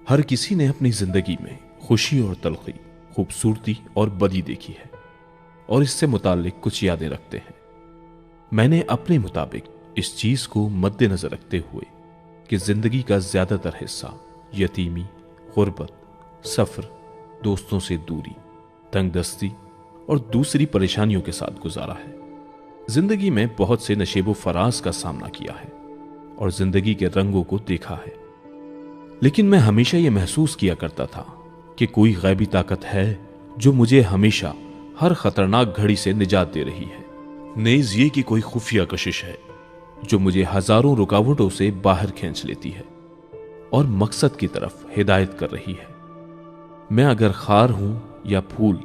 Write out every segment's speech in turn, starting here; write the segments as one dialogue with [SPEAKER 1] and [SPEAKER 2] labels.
[SPEAKER 1] ہر کسی نے اپنی زندگی میں خوشی اور تلخی، خوبصورتی اور بدی دیکھی ہے اور اس سے متعلق کچھ یادیں رکھتے ہیں۔ میں نے اپنے مطابق اس چیز کو مد نظر رکھتے ہوئے کہ زندگی کا زیادہ تر حصہ یتیمی، غربت، سفر، دوستوں سے دوری، تنگ دستی اور دوسری پریشانیوں کے ساتھ گزارا ہے۔ زندگی میں بہت سے نشیب و فراز کا سامنا کیا ہے اور زندگی کے رنگوں کو دیکھا ہے، لیکن میں ہمیشہ یہ محسوس کیا کرتا تھا کہ کوئی غیبی طاقت ہے جو مجھے ہمیشہ ہر خطرناک گھڑی سے نجات دے رہی ہے۔ نیز یہ کہ کوئی خفیہ کشش ہے جو مجھے ہزاروں رکاوٹوں سے باہر کھینچ لیتی ہے اور مقصد کی طرف ہدایت کر رہی ہے۔ میں اگر خار ہوں یا پھول،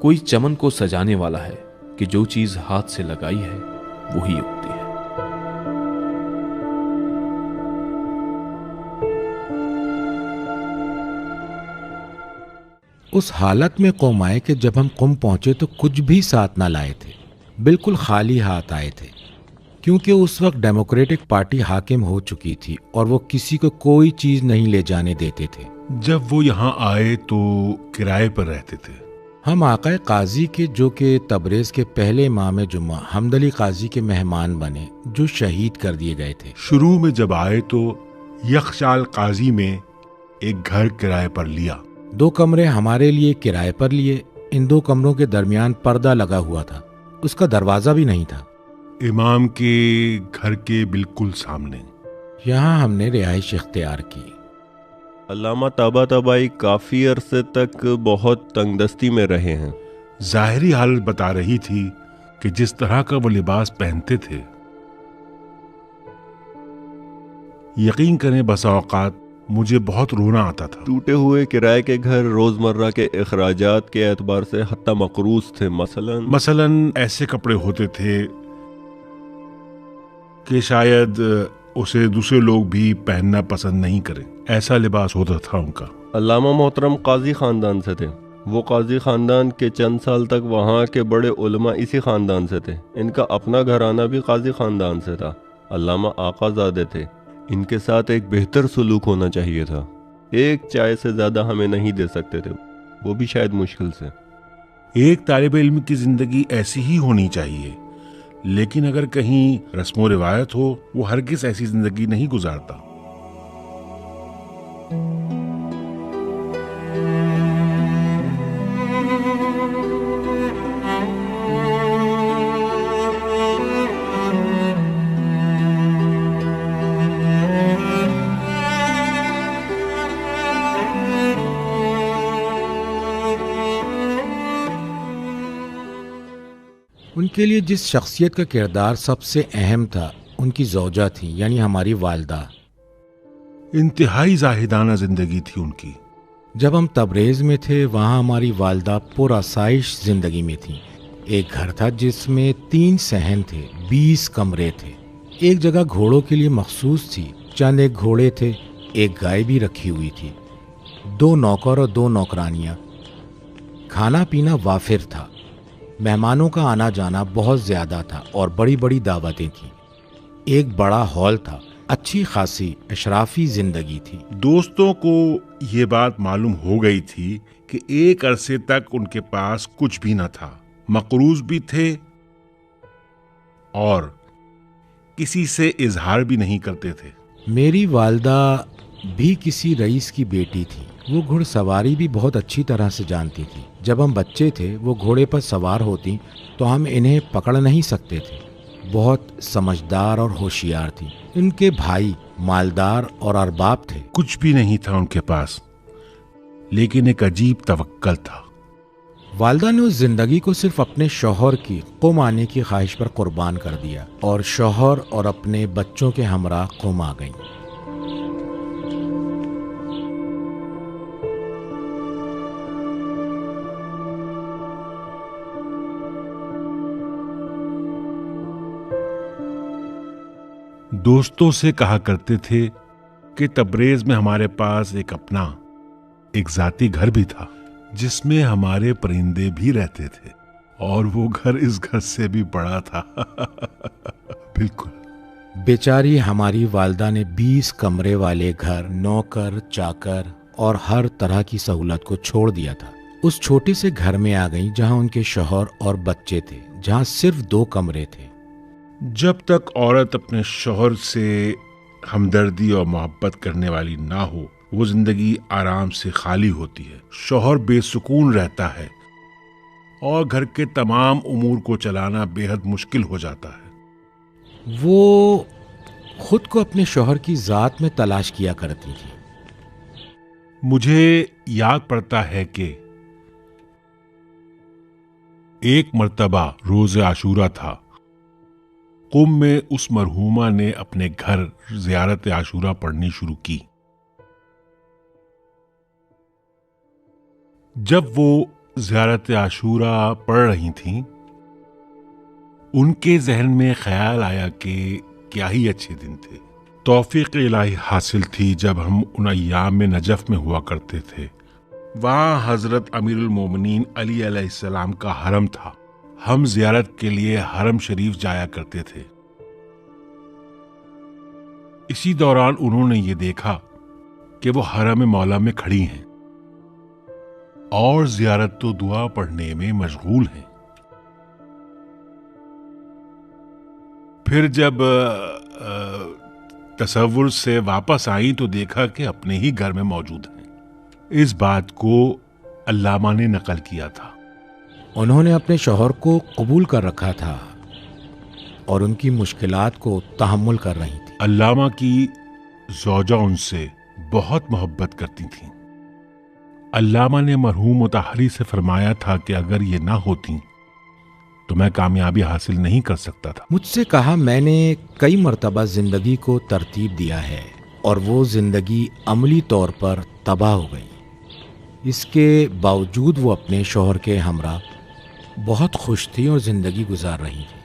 [SPEAKER 1] کوئی چمن کو سجانے والا ہے کہ جو چیز ہاتھ سے لگائی ہے وہی اگتی ہے۔
[SPEAKER 2] اس حالت میں قوم آئے کہ جب ہم قم پہنچے تو کچھ بھی ساتھ نہ لائے تھے، بالکل خالی ہاتھ آئے تھے، کیونکہ اس وقت ڈیموکریٹک پارٹی حاکم ہو چکی تھی اور وہ کسی کو کوئی چیز نہیں لے جانے دیتے تھے۔
[SPEAKER 3] جب وہ یہاں آئے تو کرائے پر رہتے تھے۔
[SPEAKER 2] ہم آقا قاضی کے، جو کہ تبریز کے پہلے امام جمعہ حمد علی قاضی کے مہمان بنے، جو شہید کر دیے گئے تھے۔
[SPEAKER 3] شروع میں جب آئے تو یخشال قاضی میں ایک گھر کرائے پر لیا،
[SPEAKER 2] 2 کمرے ہمارے لیے کرائے پر لیے۔ ان 2 کمروں کے درمیان پردہ لگا ہوا تھا، اس کا دروازہ بھی نہیں تھا۔
[SPEAKER 3] امام کے گھر کے بالکل سامنے۔
[SPEAKER 2] یہاں ہم نے رہائش اختیار کی۔
[SPEAKER 4] علامہ طباطبائی کافی عرصے تک بہت تنگ دستی میں رہے ہیں۔
[SPEAKER 3] ظاہری حالت بتا رہی تھی کہ جس طرح کا وہ لباس پہنتے تھے، یقین کریں بسا اوقات مجھے بہت رونا آتا تھا۔
[SPEAKER 4] ٹوٹے ہوئے کرائے کے گھر روزمرہ کے اخراجات کے اعتبار سے حتی مقروض تھے۔ مثلاً
[SPEAKER 3] ایسے کپڑے ہوتے تھے کہ شاید اسے دوسرے لوگ بھی پہننا پسند نہیں کریں، ایسا لباس ہوتا تھا ان کا۔
[SPEAKER 4] علامہ محترم قاضی خاندان سے تھے۔ وہ قاضی خاندان کے چند سال تک وہاں کے بڑے علماء اسی خاندان سے تھے۔ ان کا اپنا گھرانہ بھی قاضی خاندان سے تھا۔ علامہ آقا زادے تھے۔ ان کے ساتھ ایک بہتر سلوک ہونا چاہیے تھا۔ 1 چائے سے زیادہ ہمیں نہیں دے سکتے تھے، وہ بھی شاید مشکل سے۔
[SPEAKER 3] ایک طالب علم کی زندگی ایسی ہی ہونی چاہیے، لیکن اگر کہیں رسم و روایت ہو، وہ ہرگز ایسی زندگی نہیں گزارتا۔
[SPEAKER 2] ان کے لیے جس شخصیت کا کردار سب سے اہم تھا، ان کی زوجہ تھی، یعنی ہماری والدہ۔
[SPEAKER 3] انتہائی زاہدانہ زندگی تھی ان کی۔
[SPEAKER 2] جب ہم تبریز میں تھے، وہاں ہماری والدہ پرآسائش زندگی میں تھی۔ ایک گھر تھا جس میں 3 صحن تھے، 20 کمرے تھے۔ ایک جگہ گھوڑوں کے لیے مخصوص تھی، چند ایک گھوڑے تھے، ایک گائے بھی رکھی ہوئی تھی، 2 نوکر اور 2 نوکرانیاں۔ کھانا پینا وافر تھا، مہمانوں کا آنا جانا بہت زیادہ تھا اور بڑی بڑی دعوتیں تھیں۔ ایک بڑا ہال تھا اچھی خاصی اشرافی زندگی تھی۔
[SPEAKER 3] دوستوں کو یہ بات معلوم ہو گئی تھی کہ ایک عرصے تک ان کے پاس کچھ بھی نہ تھا، مقروض بھی تھے اور کسی سے اظہار بھی نہیں کرتے تھے۔
[SPEAKER 2] میری والدہ بھی کسی رئیس کی بیٹی تھی۔ وہ گھڑ سواری بھی بہت اچھی طرح سے جانتی تھی۔ جب ہم بچے تھے وہ گھوڑے پر سوار ہوتی تو ہم انہیں پکڑ نہیں سکتے تھے۔ بہت سمجھدار اور ہوشیار تھی۔ ان کے بھائی مالدار اور ارباب تھے۔
[SPEAKER 3] کچھ بھی نہیں تھا ان کے پاس، لیکن ایک عجیب توکل تھا۔
[SPEAKER 2] والدہ نے اس زندگی کو صرف اپنے شوہر کی قم آنے کی خواہش پر قربان کر دیا اور شوہر اور اپنے بچوں کے ہمراہ قم آ گئیں۔
[SPEAKER 3] دوستوں سے کہا کرتے تھے کہ تبریز میں ہمارے پاس ایک ذاتی گھر بھی تھا جس میں ہمارے پرندے بھی رہتے تھے، اور وہ گھر اس گھر سے بھی بڑا تھا۔ بالکل۔
[SPEAKER 2] بیچاری ہماری والدہ نے 20 کمرے والے گھر، نوکر چاکر اور ہر طرح کی سہولت کو چھوڑ دیا تھا۔ اس چھوٹے سے گھر میں آ گئی جہاں ان کے شوہر اور بچے تھے، جہاں صرف 2 کمرے تھے۔
[SPEAKER 3] جب تک عورت اپنے شوہر سے ہمدردی اور محبت کرنے والی نہ ہو، وہ زندگی آرام سے خالی ہوتی ہے۔ شوہر بے سکون رہتا ہے اور گھر کے تمام امور کو چلانا بے حد مشکل ہو جاتا ہے۔
[SPEAKER 2] وہ خود کو اپنے شوہر کی ذات میں تلاش کیا کرتی تھی۔
[SPEAKER 3] مجھے یاد پڑتا ہے کہ ایک مرتبہ روز عاشورہ تھا۔ قم میں اس مرحومہ نے اپنے گھر زیارت عاشورہ پڑھنی شروع کی۔ جب وہ زیارت عاشورہ پڑھ رہی تھیں، ان کے ذہن میں خیال آیا کہ کیا ہی اچھے دن تھے۔ توفیق الہی حاصل تھی جب ہم ان ایام میں نجف میں ہوا کرتے تھے۔ وہاں حضرت امیر المومنین علی علیہ السلام کا حرم تھا۔ ہم زیارت کے لیے حرم شریف جایا کرتے تھے۔ اسی دوران انہوں نے یہ دیکھا کہ وہ حرم مولا میں کھڑی ہیں اور زیارت تو دعا پڑھنے میں مشغول ہیں۔ پھر جب تصور سے واپس آئیں تو دیکھا کہ اپنے ہی گھر میں موجود ہیں۔ اس بات کو علامہ نے نقل کیا تھا۔
[SPEAKER 2] انہوں نے اپنے شوہر کو قبول کر رکھا تھا اور ان کی مشکلات کو تحمل کر رہی تھی۔
[SPEAKER 3] علامہ کی زوجہ ان سے بہت محبت کرتی تھیں۔ علامہ نے مرحوم مطہری سے فرمایا تھا کہ اگر یہ نہ ہوتی تو میں کامیابی حاصل نہیں کر سکتا تھا۔
[SPEAKER 2] مجھ سے کہا میں نے کئی مرتبہ زندگی کو ترتیب دیا ہے اور وہ زندگی عملی طور پر تباہ ہو گئی۔ اس کے باوجود وہ اپنے شوہر کے ہمراہ بہت خوش تھی اور زندگی گزار رہی تھی۔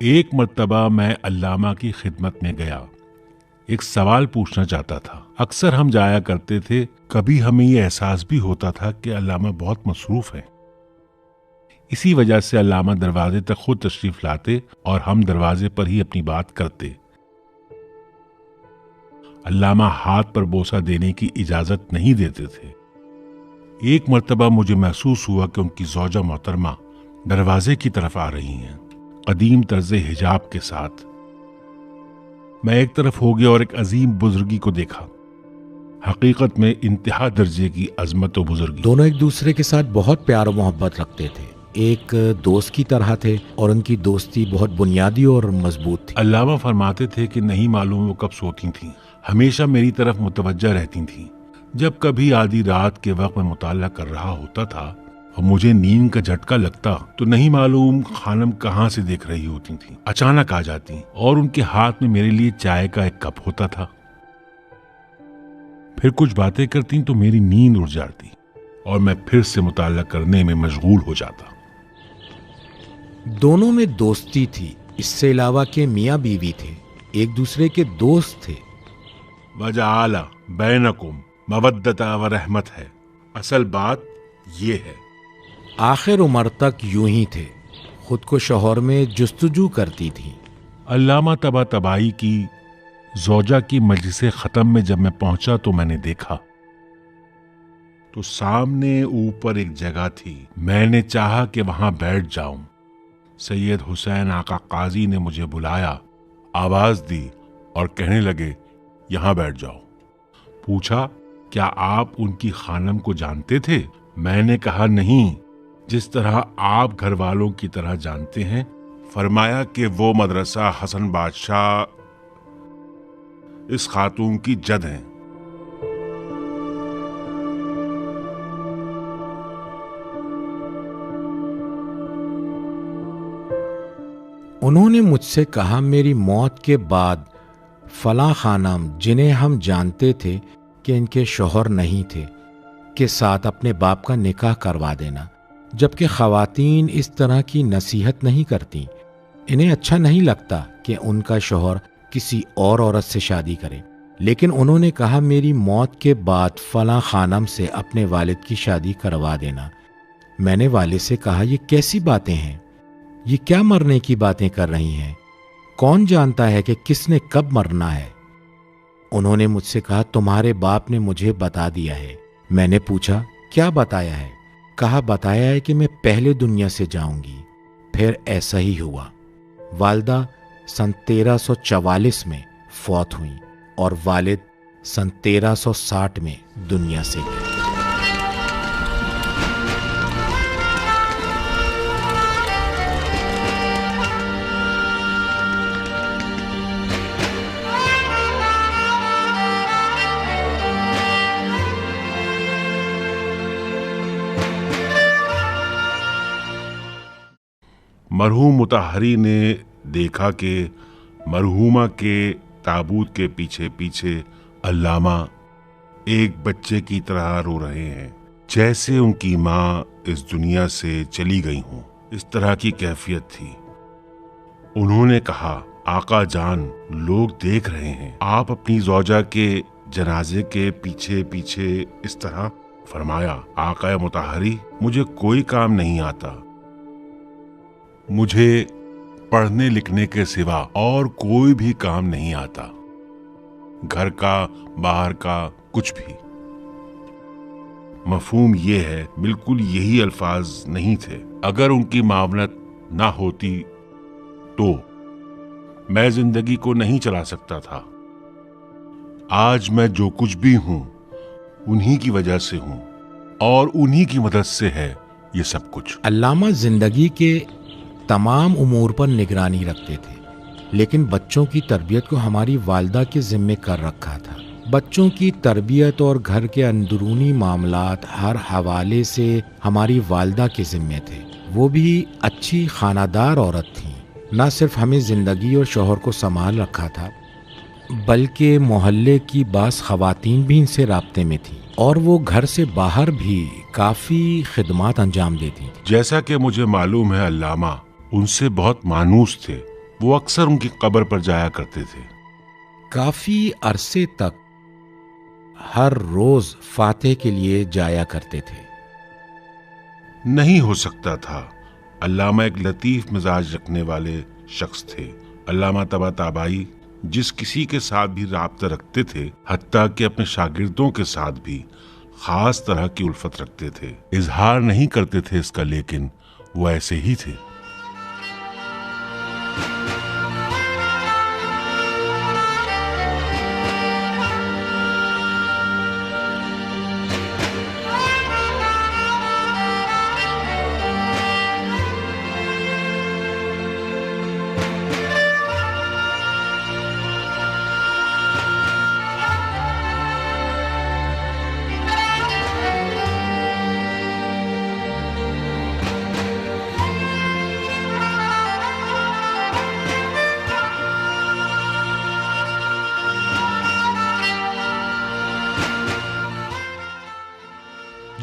[SPEAKER 3] ایک مرتبہ میں علامہ کی خدمت میں گیا، ایک سوال پوچھنا چاہتا تھا۔ اکثر ہم جایا کرتے تھے، کبھی ہمیں یہ احساس بھی ہوتا تھا کہ علامہ بہت مصروف ہیں۔ اسی وجہ سے علامہ دروازے تک خود تشریف لاتے اور ہم دروازے پر ہی اپنی بات کرتے۔ علامہ ہاتھ پر بوسہ دینے کی اجازت نہیں دیتے تھے۔ ایک مرتبہ مجھے محسوس ہوا کہ ان کی زوجہ محترمہ دروازے کی طرف آ رہی ہیں، قدیم طرز حجاب کے ساتھ۔ میں ایک طرف ہو گیا اور ایک عظیم بزرگی کو دیکھا، حقیقت میں انتہا درجے کی عظمت و بزرگی۔
[SPEAKER 2] دونوں ایک دوسرے کے ساتھ بہت پیار و محبت رکھتے تھے، ایک دوست کی طرح تھے اور ان کی دوستی بہت بنیادی اور مضبوط تھی۔
[SPEAKER 3] علامہ فرماتے تھے کہ نہیں معلوم وہ کب سوتی تھیں، ہمیشہ میری طرف متوجہ رہتی تھیں۔ جب کبھی آدھی رات کے وقت میں مطالعہ کر رہا ہوتا تھا اور مجھے نیند کا جھٹکا لگتا تو نہیں معلوم خانم کہاں سے دیکھ رہی ہوتی تھیں، اچانک آ جاتی اور ان کے ہاتھ میں میرے لیے چائے کا ایک کپ ہوتا تھا۔ پھر کچھ باتیں کرتی تو میری نیند اڑ جاتی اور میں پھر سے مطالعہ کرنے میں مشغول ہو جاتا۔
[SPEAKER 2] دونوں میں دوستی تھی، اس سے علاوہ کہ میاں بیوی تھے، ایک دوسرے کے دوست تھے۔
[SPEAKER 3] وجعل بینکم مودۃ و رحمت ہے، اصل بات یہ ہے۔
[SPEAKER 2] آخر عمر تک یوں ہی تھے، خود کو شوہر میں جستجو کرتی تھی۔
[SPEAKER 3] علامہ تباہی کی زوجہ کی مجلس ختم میں جب میں پہنچا تو میں نے دیکھا تو سامنے اوپر ایک جگہ تھی. میں نے چاہا کہ وہاں بیٹھ جاؤں. سید حسین آقا قاضی نے مجھے بلایا، آواز دی اور کہنے لگے یہاں بیٹھ جاؤ. پوچھا کیا آپ ان کی خانم کو جانتے تھے؟ میں نے کہا نہیں، جس طرح آپ گھر والوں کی طرح جانتے ہیں. فرمایا کہ وہ مدرسہ حسن بادشاہ اس خاتون کی جد ہیں.
[SPEAKER 2] انہوں نے مجھ سے کہا میری موت کے بعد فلاں خانم جنہیں ہم جانتے تھے کہ ان کے شوہر نہیں تھے کے ساتھ اپنے باپ کا نکاح کروا دینا، جبکہ خواتین اس طرح کی نصیحت نہیں کرتی. انہیں اچھا نہیں لگتا کہ ان کا شوہر کسی اور عورت سے شادی کرے، لیکن انہوں نے کہا میری موت کے بعد فلاں خانم سے اپنے والد کی شادی کروا دینا. میں نے والد سے کہا یہ کیسی باتیں ہیں؟ یہ کیا مرنے کی باتیں کر رہی ہیں؟ کون جانتا ہے کہ کس نے کب مرنا ہے؟ انہوں نے مجھ سے کہا تمہارے باپ نے مجھے بتا دیا ہے. میں نے پوچھا کیا بتایا ہے؟ کہا بتایا ہے کہ میں پہلے دنیا سے جاؤں گی. پھر ایسا ہی ہوا. والدہ سن 1344 میں فوت ہوئیں اور والد سن 1360 میں دنیا سے گئے.
[SPEAKER 3] مرحوم مطہری نے دیکھا کہ مرحومہ کے تابوت کے پیچھے پیچھے علامہ ایک بچے کی طرح رو رہے ہیں، جیسے ان کی ماں اس دنیا سے چلی گئی ہوں. اس طرح کی کیفیت تھی. انہوں نے کہا آقا جان لوگ دیکھ رہے ہیں، آپ اپنی زوجہ کے جنازے کے پیچھے پیچھے اس طرح. فرمایا آقا مطہری مجھے کوئی کام نہیں آتا، مجھے پڑھنے لکھنے کے سوا اور کوئی بھی کام نہیں آتا، گھر کا باہر کا کچھ بھی. مفہوم یہ ہے بالکل یہی الفاظ نہیں تھے. اگر ان کی معاونت نہ ہوتی تو میں زندگی کو نہیں چلا سکتا تھا. آج میں جو کچھ بھی ہوں انہی کی وجہ سے ہوں اور انہی کی مدد سے ہے یہ سب کچھ.
[SPEAKER 2] علامہ زندگی کے تمام امور پر نگرانی رکھتے تھے، لیکن بچوں کی تربیت کو ہماری والدہ کے ذمے کر رکھا تھا. بچوں کی تربیت اور گھر کے اندرونی معاملات ہر حوالے سے ہماری والدہ کے ذمے تھے. وہ بھی اچھی خانہ دار عورت تھیں. نہ صرف ہمیں زندگی اور شوہر کو سنبھال رکھا تھا، بلکہ محلے کی بعض خواتین بھی ان سے رابطے میں تھیں اور وہ گھر سے باہر بھی کافی خدمات انجام دیتی تھیں.
[SPEAKER 3] جیسا کہ مجھے معلوم ہے علامہ ان سے بہت مانوس تھے. وہ اکثر ان کی قبر پر جایا کرتے تھے.
[SPEAKER 2] کافی عرصے تک ہر روز فاتح کے لیے جایا کرتے تھے.
[SPEAKER 3] نہیں ہو سکتا تھا. علامہ ایک لطیف مزاج رکھنے والے شخص تھے. علامہ طباطبائی جس کسی کے ساتھ بھی رابطہ رکھتے تھے، حتیٰ کہ اپنے شاگردوں کے ساتھ بھی خاص طرح کی الفت رکھتے تھے. اظہار نہیں کرتے تھے اس کا، لیکن وہ ایسے ہی تھے.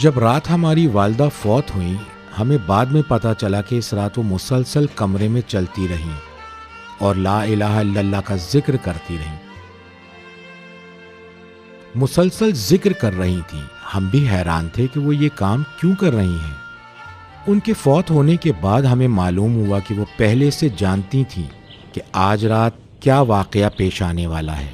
[SPEAKER 2] جب رات ہماری والدہ فوت ہوئیں، ہمیں بعد میں پتہ چلا کہ اس رات وہ مسلسل کمرے میں چلتی رہیں اور لا الہ الا اللہ کا ذکر کرتی رہیں. مسلسل ذکر کر رہی تھیں. ہم بھی حیران تھے کہ وہ یہ کام کیوں کر رہی ہیں. ان کے فوت ہونے کے بعد ہمیں معلوم ہوا کہ وہ پہلے سے جانتی تھیں کہ آج رات کیا واقعہ پیش آنے والا ہے.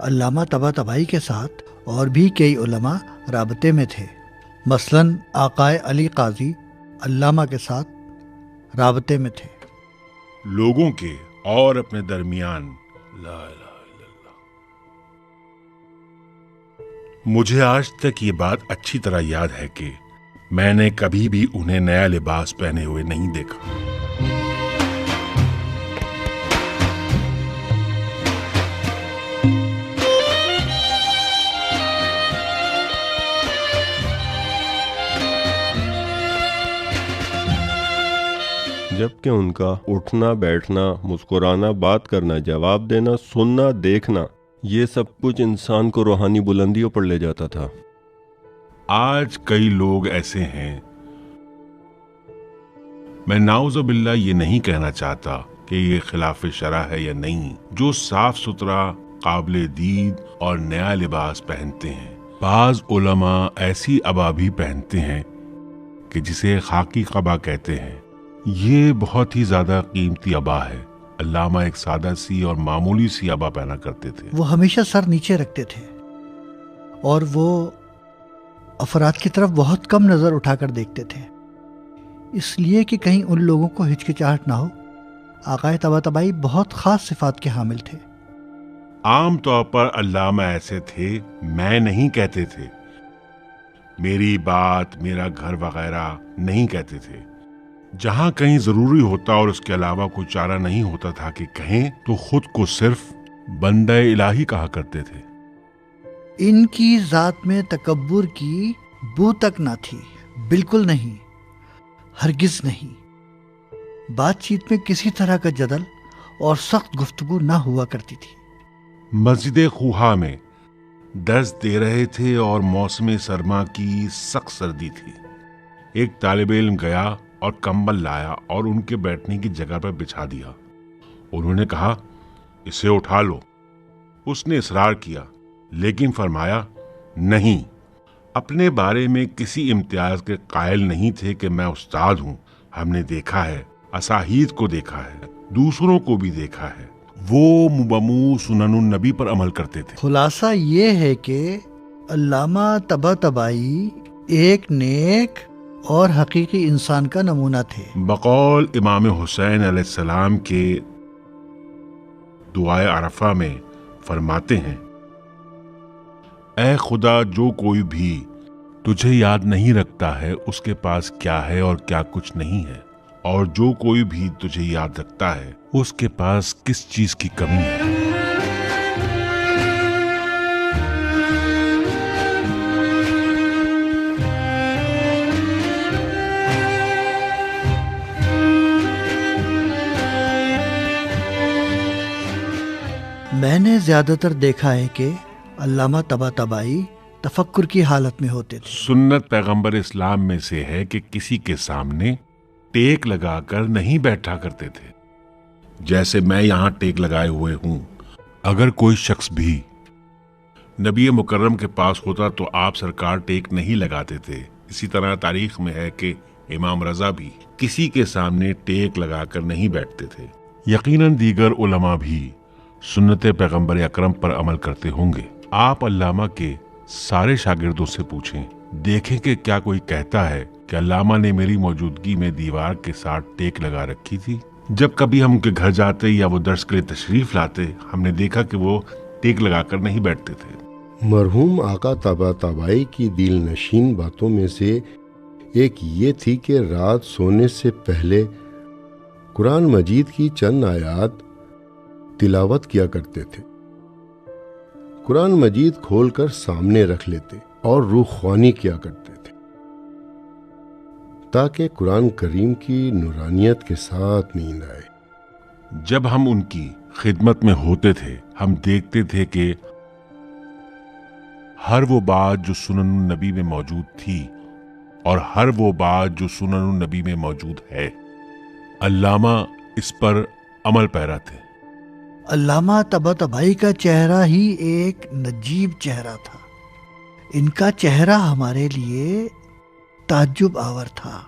[SPEAKER 5] علامہ طباطبائی کے ساتھ اور بھی کئی علماء رابطے میں تھے، مثلاً آقائے علی قاضی علامہ کے ساتھ رابطے میں تھے۔
[SPEAKER 3] لوگوں کے اور اپنے درمیان لا الہ الا اللہ۔ مجھے آج تک یہ بات اچھی طرح یاد ہے کہ میں نے کبھی بھی انہیں نیا لباس پہنے ہوئے نہیں دیکھا۔
[SPEAKER 4] جبکہ ان کا اٹھنا بیٹھنا، مسکرانا، بات کرنا، جواب دینا، سننا، دیکھنا، یہ سب کچھ انسان کو روحانی بلندیوں پر لے جاتا تھا۔
[SPEAKER 3] آج کئی لوگ ایسے ہیں، میں نعوذ باللہ یہ نہیں کہنا چاہتا کہ یہ خلاف شرع ہے یا نہیں، جو صاف ستھرا، قابل دید اور نیا لباس پہنتے ہیں۔ بعض علماء ایسی عبا بھی پہنتے ہیں کہ جسے خاکی قبا کہتے ہیں۔ یہ بہت ہی زیادہ قیمتی عبا ہے۔ علامہ ایک سادہ سی اور معمولی سی عبا پہنا کرتے تھے۔
[SPEAKER 5] وہ ہمیشہ سر نیچے رکھتے تھے اور وہ افراد کی طرف بہت کم نظر اٹھا کر دیکھتے تھے، اس لیے کہ کہیں ان لوگوں کو ہچکچاہٹ نہ ہو۔ آقائے طباطبائی بہت خاص صفات کے حامل تھے۔
[SPEAKER 3] عام طور پر علامہ ایسے تھے، میں نہیں کہتے تھے، میری بات، میرا گھر وغیرہ نہیں کہتے تھے۔ جہاں کہیں ضروری ہوتا اور اس کے علاوہ کوئی چارہ نہیں ہوتا تھا کہ کہیں، تو خود کو صرف بندہ الہی کہا کرتے تھے۔
[SPEAKER 5] ان کی ذات میں تکبر کی بو تک نہ تھی، بالکل نہیں، ہرگز نہیں۔ بات چیت میں کسی طرح کا جدل اور سخت گفتگو نہ ہوا کرتی تھی۔
[SPEAKER 3] مسجد خوہا میں درس دے رہے تھے اور موسم سرما کی سخت سردی تھی۔ ایک طالب علم گیا اور کمبل لایا اور ان کے بیٹھنے کی جگہ پر بچھا دیا۔ انہوں نے کہا، اسے اٹھا لو۔ اس نے اصرار کیا، لیکن فرمایا، نہیں، اپنے بارے میں کسی امتیاز کے قائل نہیں تھے کہ میں استاد ہوں۔ ہم نے دیکھا ہے، اساحید کو دیکھا ہے، دوسروں کو بھی دیکھا ہے، وہ مبمو سنن النبی پر عمل کرتے تھے۔ خلاصہ
[SPEAKER 5] یہ ہے کہ علامہ طباطبائی ایک نیک اور حقیقی انسان کا نمونہ تھے۔
[SPEAKER 3] بقول امام حسین علیہ السلام کے دعائے عرفہ میں فرماتے ہیں، اے خدا، جو کوئی بھی تجھے یاد نہیں رکھتا ہے اس کے پاس کیا ہے اور کیا کچھ نہیں ہے، اور جو کوئی بھی تجھے یاد رکھتا ہے اس کے پاس کس چیز کی کمی ہے۔
[SPEAKER 5] میں نے زیادہ تر دیکھا ہے کہ علامہ طباطبائی تفکر کی حالت میں ہوتے تھے۔
[SPEAKER 3] سنت پیغمبر اسلام میں سے ہے کہ کسی کے سامنے ٹیک لگا کر نہیں بیٹھا کرتے تھے، جیسے میں یہاں ٹیک لگائے ہوئے ہوں۔ اگر کوئی شخص بھی نبی مکرم کے پاس ہوتا تو آپ سرکار ٹیک نہیں لگاتے تھے۔ اسی طرح تاریخ میں ہے کہ امام رضا بھی کسی کے سامنے ٹیک لگا کر نہیں بیٹھتے تھے۔ یقیناً دیگر علماء بھی سنت پیغمبر اکرم پر عمل کرتے ہوں گے۔ آپ علامہ کے سارے شاگردوں سے پوچھیں، دیکھیں کہ کیا کوئی کہتا ہے کہ علامہ نے میری موجودگی میں دیوار کے ساتھ ٹیک لگا رکھی تھی۔ جب کبھی ہم ان کے گھر جاتے یا وہ درس کے لیے تشریف لاتے، ہم نے دیکھا کہ وہ ٹیک لگا کر نہیں بیٹھتے تھے۔
[SPEAKER 6] مرحوم آقا طباطبائی کی دل نشین باتوں میں سے ایک یہ تھی کہ رات سونے سے پہلے قرآن مجید کی چند آیات تلاوت کیا کرتے تھے۔ قرآن مجید کھول کر سامنے رکھ لیتے اور روح خوانی کیا کرتے تھے تاکہ قرآن کریم کی نورانیت کے ساتھ نیند آئے۔
[SPEAKER 3] جب ہم ان کی خدمت میں ہوتے تھے، ہم دیکھتے تھے کہ ہر وہ بات جو سنن النبی میں موجود تھی اور ہر وہ بات جو سنن النبی میں موجود ہے، علامہ اس پر عمل پیرا تھے۔
[SPEAKER 5] علامہ طباطبائی کا چہرہ ہی ایک نجیب چہرہ تھا۔ ان کا چہرہ ہمارے لیے تعجب آور تھا،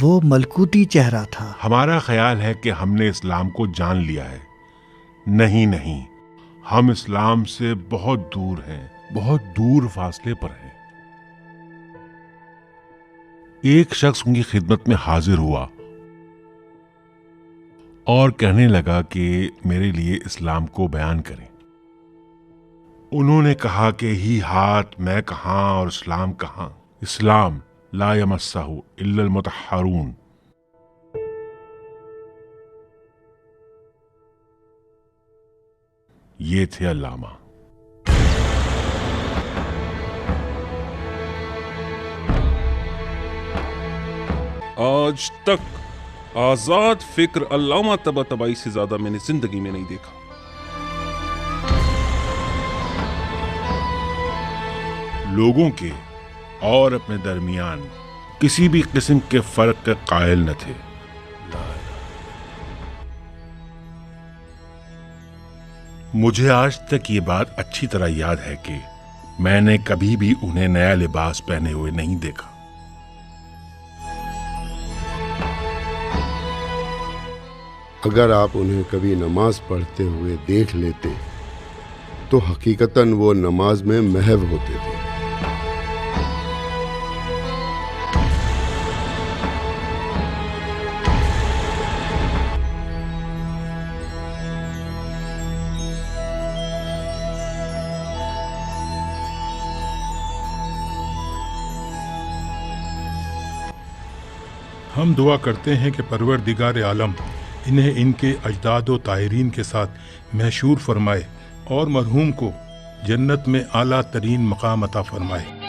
[SPEAKER 5] وہ ملکوتی چہرہ تھا۔
[SPEAKER 3] ہمارا خیال ہے کہ ہم نے اسلام کو جان لیا ہے۔ نہیں، ہم اسلام سے بہت دور ہیں، بہت دور فاصلے پر ہیں۔ ایک شخص ان کی خدمت میں حاضر ہوا اور کہنے لگا کہ میرے لیے اسلام کو بیان کریں۔ انہوں نے کہا کہ ہی ہاتھ، میں کہاں اور اسلام کہاں؟ اسلام لا یمسہ الا المطہرون۔ یہ تھے علامہ۔
[SPEAKER 1] آج تک آزاد فکر علامہ طباطبائی سے زیادہ میں نے زندگی میں نہیں دیکھا۔
[SPEAKER 3] لوگوں کے اور اپنے درمیان کسی بھی قسم کے فرق کے قائل نہ تھے۔ مجھے آج تک یہ بات اچھی طرح یاد ہے کہ میں نے کبھی بھی انہیں نیا لباس پہنے ہوئے نہیں دیکھا۔
[SPEAKER 6] اگر آپ انہیں کبھی نماز پڑھتے ہوئے دیکھ لیتے تو حقیقتاً وہ نماز میں محو ہوتے تھے۔
[SPEAKER 7] ہم دعا کرتے ہیں کہ پروردگار عالم انہیں ان کے اجداد و طاہرین کے ساتھ محشور فرمائے اور مرحوم کو جنت میں اعلیٰ ترین مقام عطا فرمائے۔